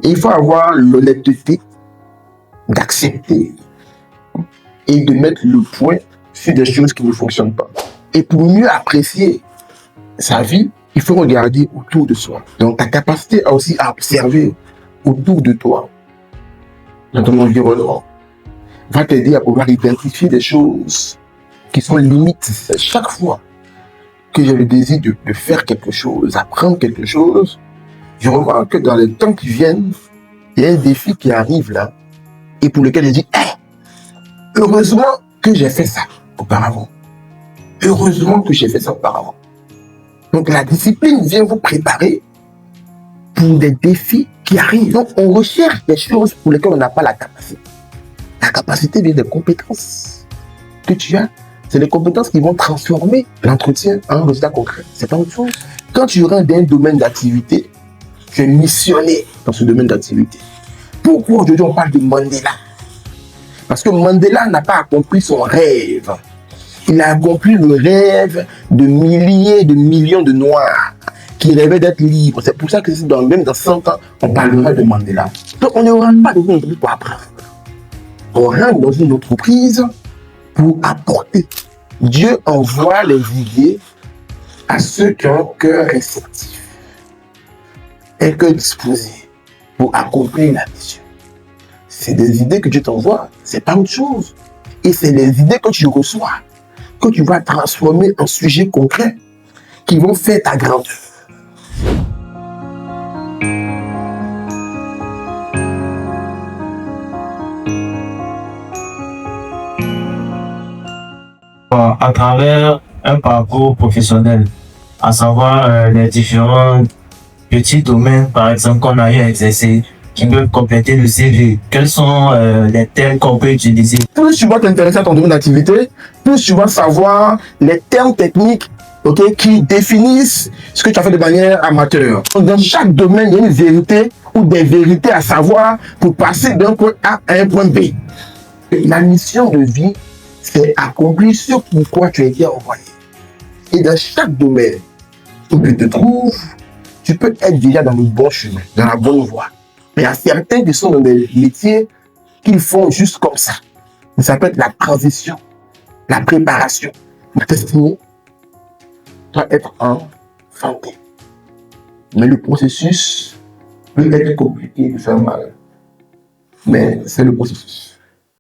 Et il faut avoir l'honnêteté d'accepter et de mettre le point sur des choses qui ne fonctionnent pas. Et pour mieux apprécier sa vie, il faut regarder autour de soi. Donc ta capacité aussi à observer autour de toi, dans ton environnement, va t'aider à pouvoir identifier des choses qui sont limites. Chaque fois que j'ai le désir de faire quelque chose, apprendre quelque chose, je remarque que dans les temps qui viennent, il y a un défi qui arrive là, et pour lequel je dis, hey, heureusement que j'ai fait ça auparavant. Heureusement que j'ai fait ça auparavant. Donc la discipline vient vous préparer pour des défis qui arrivent. Donc on recherche des choses pour lesquelles on n'a pas la capacité. La capacité vient des compétences que tu as. C'est les compétences qui vont transformer l'entretien en un résultat concret. C'est pas autre chose. Quand tu rentres dans un domaine d'activité, tu es missionné dans ce domaine d'activité. Pourquoi aujourd'hui on parle de Mandela? Parce que Mandela n'a pas accompli son rêve. Il a accompli le rêve de milliers, de millions de Noirs qui rêvaient d'être libres. C'est pour ça que même dans 100 ans, on parlera de Mandela. Donc on ne rentre pas dans une entreprise pour apprendre. On rentre dans une entreprise pour apporter. Dieu envoie les idées à ceux qui ont un cœur réceptif, un cœur disposé pour accomplir la mission. C'est des idées que Dieu t'envoie, c'est pas autre chose. Et c'est les idées que tu reçois, que tu vas transformer en sujets concrets qui vont faire ta grandeur. À travers un parcours professionnel, à savoir les différents petits domaines, par exemple, qu'on a eu à exercer, qui peuvent compléter le CV. Quels sont les termes qu'on peut utiliser? Plus tu vas t'intéresser à ton domaine d'activité, plus tu vas savoir les termes techniques, qui définissent ce que tu as fait de manière amateur. Dans chaque domaine, il y a une vérité ou des vérités à savoir pour passer d'un point A à un point B. La mission de vie, c'est accomplir ce pourquoi tu as été envoyé. Et dans chaque domaine où tu te trouves, tu peux être déjà dans le bon chemin, dans la bonne voie. Mais il y a certains qui sont dans des métiers qu'ils font juste comme ça. Ça peut être la transition, la préparation. La destinée doit être en santé. Mais le processus peut être compliqué de faire mal. Mais c'est le processus.